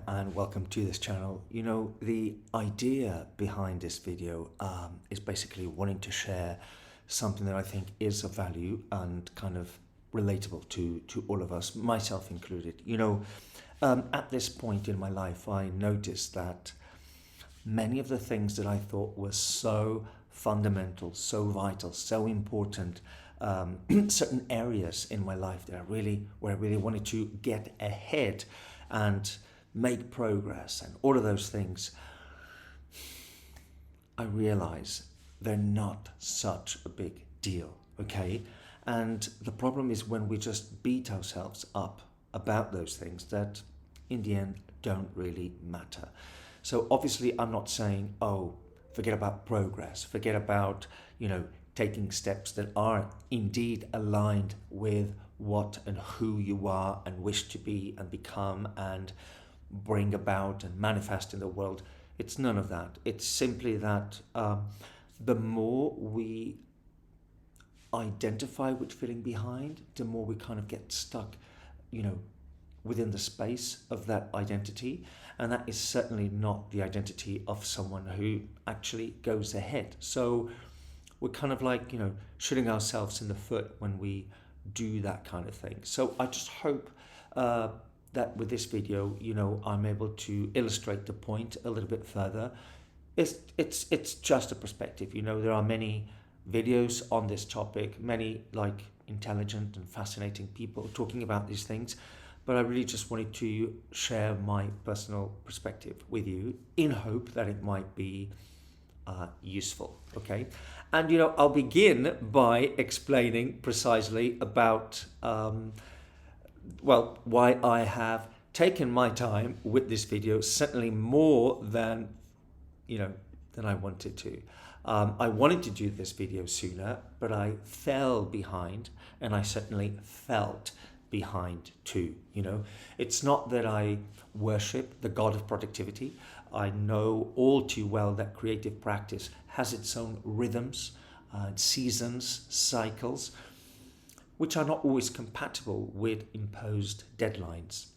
and welcome to this channel. You know, the idea behind this video is basically wanting to share something that I think is of value and kind of relatable to all of us, myself included. You know, at this point in my life, I noticed that many of the things that I thought were so fundamental, so vital, so important, certain areas in my life that where I really wanted to get ahead and make progress and all of those things, I realize they're not such a big deal, okay? And the problem is when we just beat ourselves up about those things that in the end don't really matter. So obviously I'm not saying, oh, forget about progress, forget about, taking steps that are indeed aligned with what and who you are and wish to be and become and bring about and manifest in the world. It's none of that. It's simply that the more we identify with feeling behind, the more we kind of get stuck, within the space of that identity. And that is certainly not the identity of someone who actually goes ahead. So we're kind of like, shooting ourselves in the foot when we do that kind of thing. So I just hope that with this video, I'm able to illustrate the point a little bit further. It's just a perspective. There are many videos on this topic, many like intelligent and fascinating people talking about these things. But I really just wanted to share my personal perspective with you in hope that it might be useful, okay? And, I'll begin by explaining precisely about, why I have taken my time with this video, certainly more than, than I wanted to. I wanted to do this video sooner, but I fell behind, and I certainly felt behind too. It's not that I worship the god of productivity. I know all too well that creative practice has its own rhythms, seasons, cycles, which are not always compatible with imposed deadlines.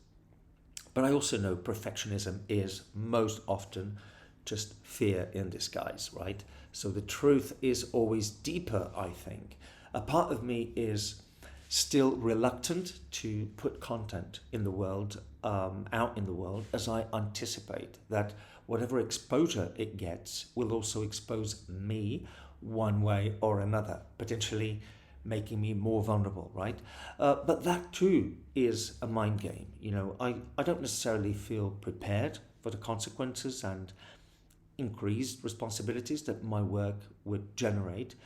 But I also know perfectionism is most often just fear in disguise, right? So the truth is always deeper, I think. A part of me is still reluctant to put content in the world, out in the world, as I anticipate that whatever exposure it gets will also expose me one way or another, potentially making me more vulnerable, right? But that too is a mind game. I don't necessarily feel prepared for the consequences and increased responsibilities that my work would generate.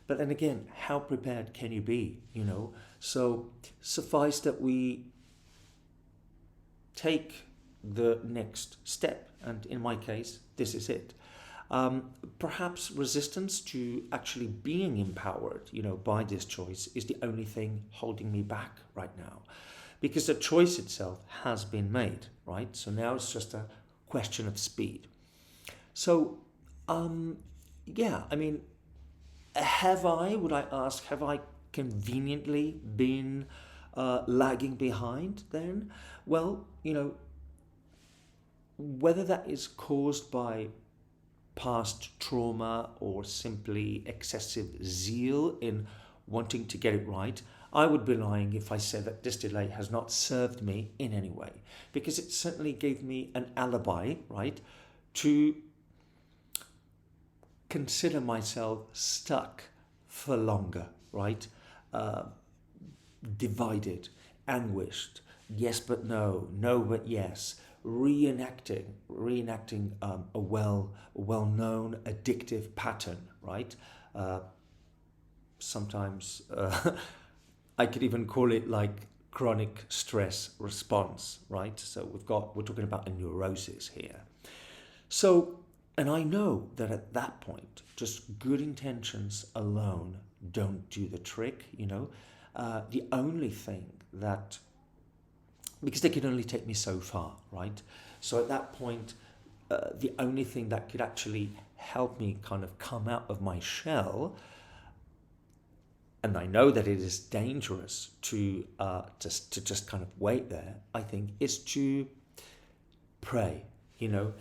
But then again, how prepared can you be, So suffice that we take the next step. And in my case, this is it. Perhaps resistance to actually being empowered, by this choice is the only thing holding me back right now. Because the choice itself has been made, right? So now it's just a question of speed. So, have I conveniently been lagging behind then? Well, whether that is caused by past trauma or simply excessive zeal in wanting to get it right, I would be lying if I said that this delay has not served me in any way, because it certainly gave me an alibi, right, to consider myself stuck for longer, right? Divided, anguished, yes but no, no but yes, reenacting a well-known addictive pattern, right? Sometimes I could even call it like chronic stress response, right? So we're talking about a neurosis here. So, and I know that at that point, just good intentions alone don't do the trick, The only thing that, because they could only take me so far, right? So at that point, the only thing that could actually help me kind of come out of my shell, and I know that it is dangerous to just kind of wait there, I think, is to prey. You know,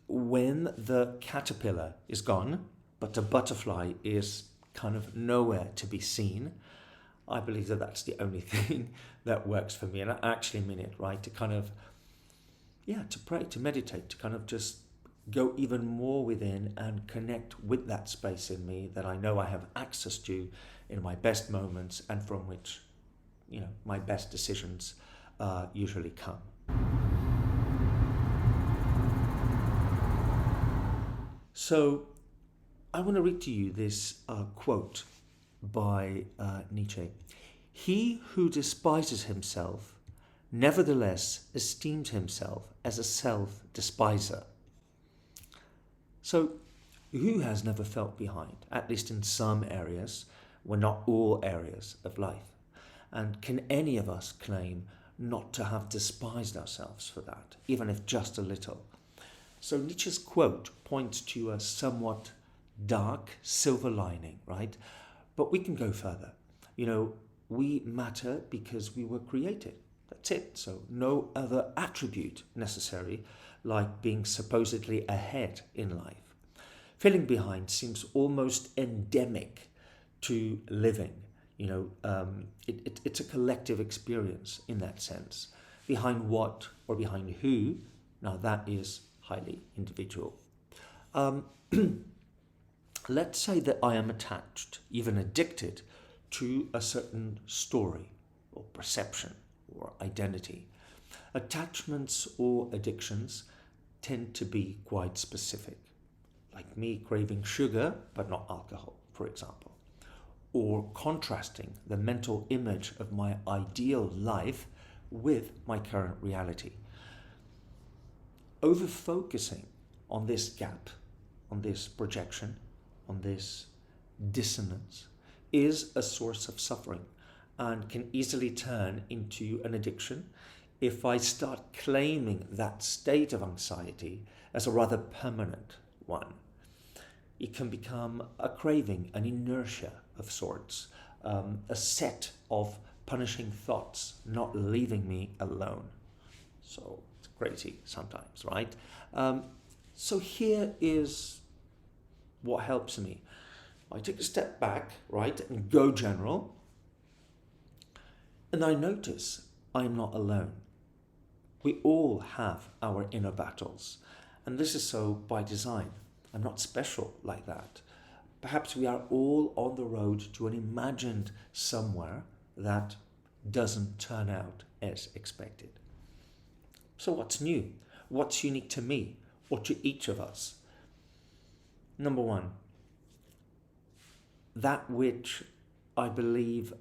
when the caterpillar is gone, but the butterfly is kind of nowhere to be seen, I believe that that's the only thing that works for me. And I actually mean it, right? To kind of, yeah, to pray, to meditate, to kind of just go even more within and connect with that space in me that I know I have access to in my best moments, and from which, you know, my best decisions usually come. So I want to read to you this quote by Nietzsche. He who despises himself nevertheless esteems himself as a self-despiser. So who has never felt behind, at least in some areas, well, not all areas of life? And can any of us claim not to have despised ourselves for that, even if just a little? So Nietzsche's quote points to a somewhat dark silver lining, right? But we can go further. You know, we matter because we were created. That's it. So no other attribute necessary, like being supposedly ahead in life. Feeling behind seems almost endemic to living. You know, it's a collective experience in that sense. Behind what or behind who? Now that is highly individual. Let's say that I am attached, even addicted, to a certain story or perception or identity. Attachments or addictions tend to be quite specific, like me craving sugar but not alcohol, for example, or contrasting the mental image of my ideal life with my current reality. Over-focusing on this gap, on this projection, on this dissonance, is a source of suffering and can easily turn into an addiction if I start claiming that state of anxiety as a rather permanent one. It can become a craving, an inertia of sorts, a set of punishing thoughts not leaving me alone. So it's crazy sometimes, right? So here is what helps me. I take a step back, right, and go general, and I notice I'm not alone. We all have our inner battles, and this is so by design. I'm not special like that. Perhaps we are all on the road to an imagined somewhere that doesn't turn out as expected. So what's new? What's unique to me or to each of us? Number one, that which I believe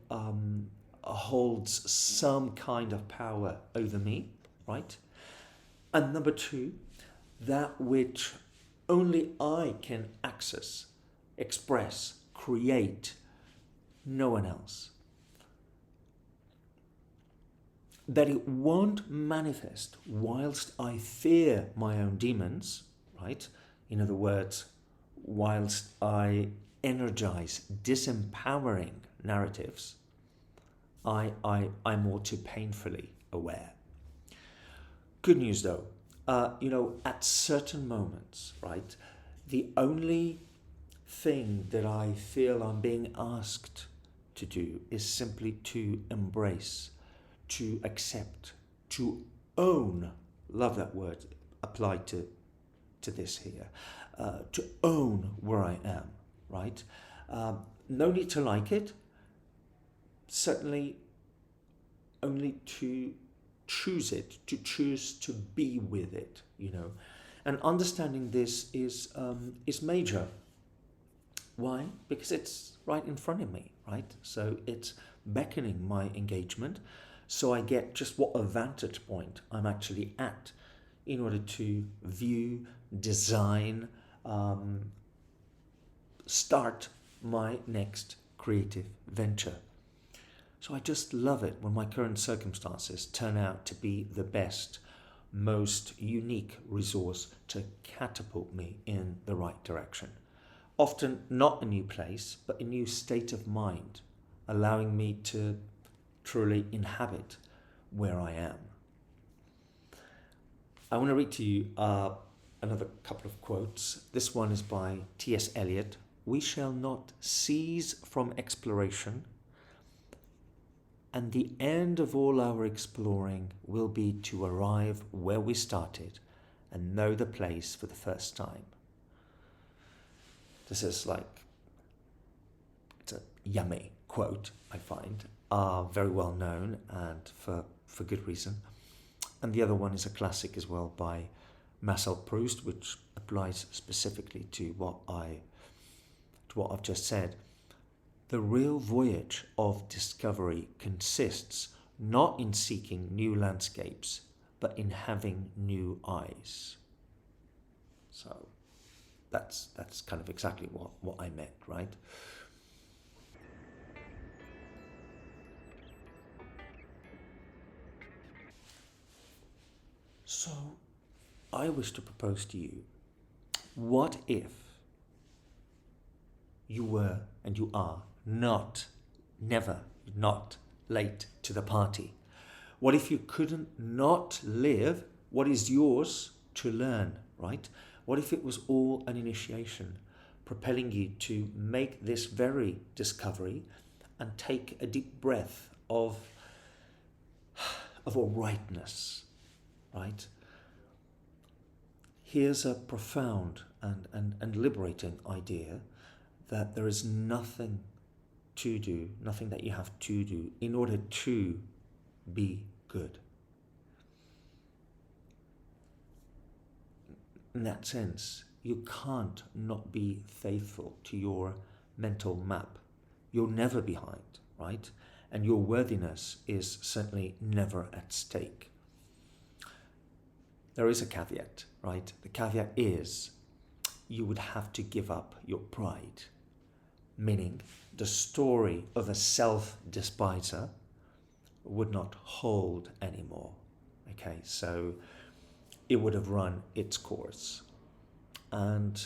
holds some kind of power over me, right? And number two, that which only I can access, express, create, no one else. That it won't manifest whilst I fear my own demons, right? In other words, whilst I energize disempowering narratives, I'm all too painfully aware. Good news though, at certain moments, right, the only thing that I feel I'm being asked to do is simply to embrace, to accept, to own, love that word applied to this here, to own where I am, right? No need to like it, certainly only to choose it, to choose to be with it, and understanding this is major. Why? Because it's right in front of me, right? So it's beckoning my engagement, so I get just what a vantage point I'm actually at in order to view, design, start my next creative venture. So I just love it when my current circumstances turn out to be the best, most unique resource to catapult me in the right direction. Often not a new place, but a new state of mind, allowing me to truly inhabit where I am. I want to read to you another couple of quotes. This one is by T.S. Eliot. We shall not cease from exploration, and the end of all our exploring will be to arrive where we started and know the place for the first time. This is it's a yummy quote, I find, very well known and for good reason. And the other one is a classic as well by Marcel Proust, which applies specifically to what I've just said. The real voyage of discovery consists not in seeking new landscapes, but in having new eyes. So that's kind of exactly what I meant, right? So I wish to propose to you, what if you were and you are never not late to the party? What if you couldn't not live what is yours to learn, right? What if it was all an initiation, propelling you to make this very discovery and take a deep breath of all rightness, right? Here's a profound and liberating idea that there is nothing to do, nothing that you have to do in order to be good. In that sense, you can't not be faithful to your mental map. You're never behind, right? And your worthiness is certainly never at stake. There is a caveat, right? The caveat is you would have to give up your pride, meaning the story of a self-despiser would not hold anymore. Okay, so it would have run its course. And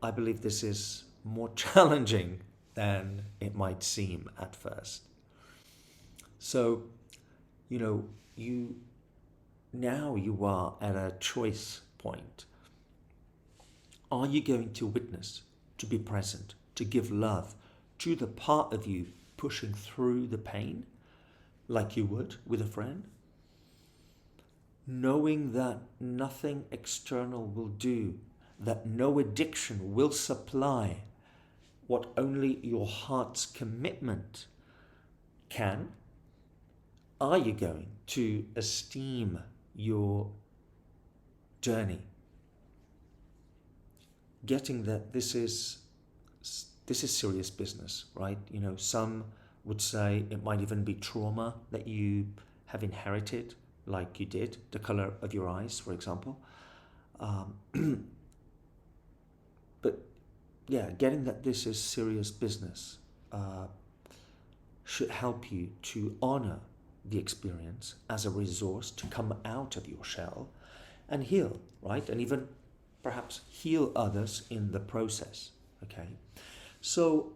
I believe this is more challenging than it might seem at first. So, you are at a choice point. Are you going to witness, to be present, to give love to the part of you pushing through the pain like you would with a friend? Knowing that nothing external will do, that no addiction will supply what only your heart's commitment can? Are you going to esteem your journey, getting that this is serious business, right? Some would say it might even be trauma that you have inherited, like you did, the color of your eyes, for example. But yeah, getting that this is serious business should help you to honor the experience as a resource to come out of your shell and heal, right? And even perhaps heal others in the process, okay? So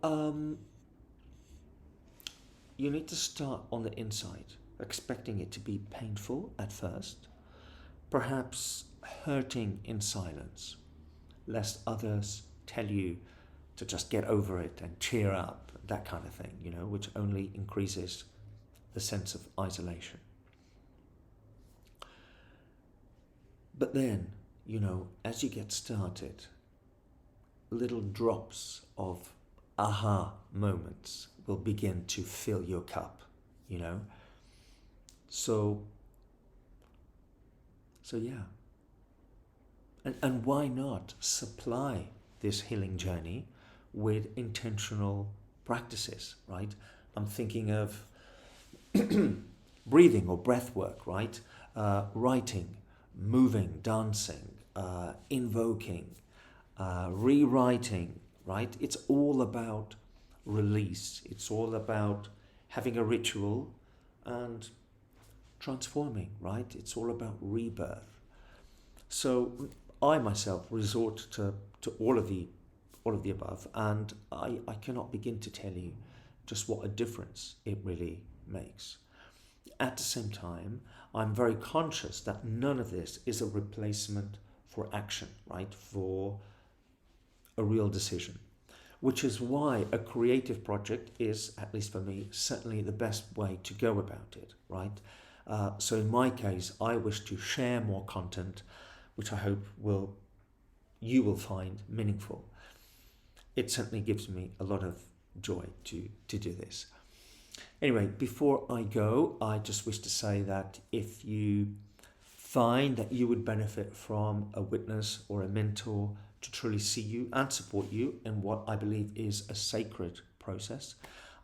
you need to start on the inside, expecting it to be painful at first, perhaps hurting in silence, lest others tell you to just get over it and cheer up, that kind of thing, which only increases the sense of isolation. But then, as you get started, little drops of aha moments will begin to fill your cup, So yeah. And why not supply this healing journey with intentional practices, right? I'm thinking of breathing or breath work, right? Writing, moving, dancing, invoking, rewriting, right? It's all about release. It's all about having a ritual and transforming, right? It's all about rebirth. So I myself resort to all of the above, and I cannot begin to tell you just what a difference it really makes. at the same time, I'm very conscious that none of this is a replacement for action, right? For a real decision, which is why a creative project is, at least for me, certainly the best way to go about it, right? So in my case, I wish to share more content, which I hope you will find meaningful. It certainly gives me a lot of joy to do this. Anyway, before I go, I just wish to say that if you find that you would benefit from a witness or a mentor to truly see you and support you in what I believe is a sacred process,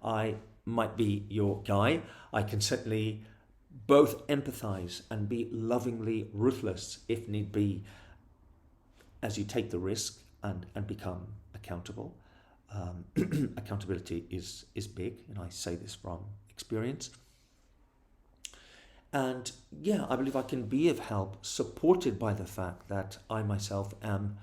I might be your guy. I can certainly both empathize and be lovingly ruthless if need be as you take the risk and become accountable. Accountability is big, and I say this from experience. And yeah, I believe I can be of help, supported by the fact that I myself am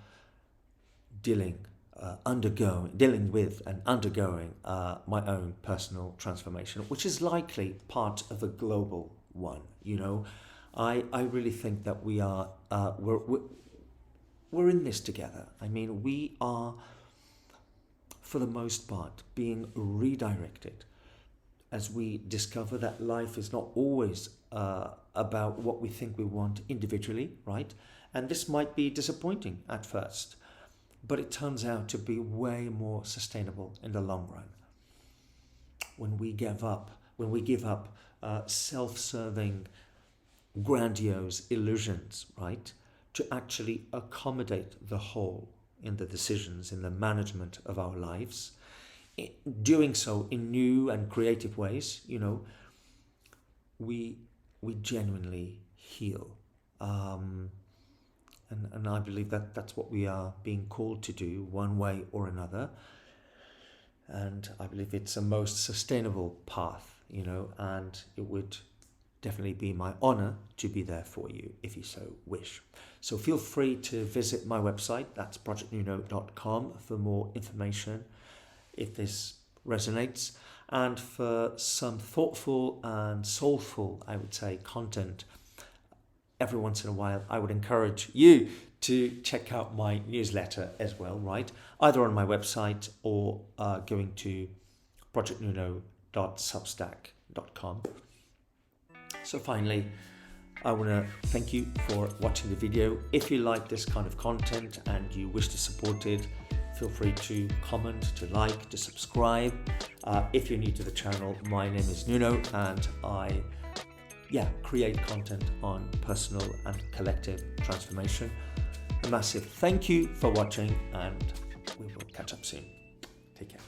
dealing with and undergoing my own personal transformation, which is likely part of a global one. You know, I really think that we are we're in this together. I mean, we are, for the most part, being redirected as we discover that life is not always about what we think we want individually, right? And this might be disappointing at first, but it turns out to be way more sustainable in the long run. When we give up self-serving, grandiose illusions, right, to actually accommodate the whole in the decisions, in the management of our lives, doing so in new and creative ways, you know, we genuinely heal. And I believe that that's what we are being called to do, one way or another. And I believe it's a most sustainable path, you know, and it would definitely be my honor to be there for you if you so wish. So feel free to visit my website, that's projectnuno.com, for more information if this resonates, and for some thoughtful and soulful, I would say, content. Every once in a while, I would encourage you to check out my newsletter as well, right? Either on my website or going to projectnuno.substack.com. So finally, I want to thank you for watching the video. If you like this kind of content and you wish to support it, feel free to comment, to like, to subscribe. If you're new to the channel, my name is Nuno, and I create content on personal and collective transformation. A massive thank you for watching, and we will catch up soon. Take care.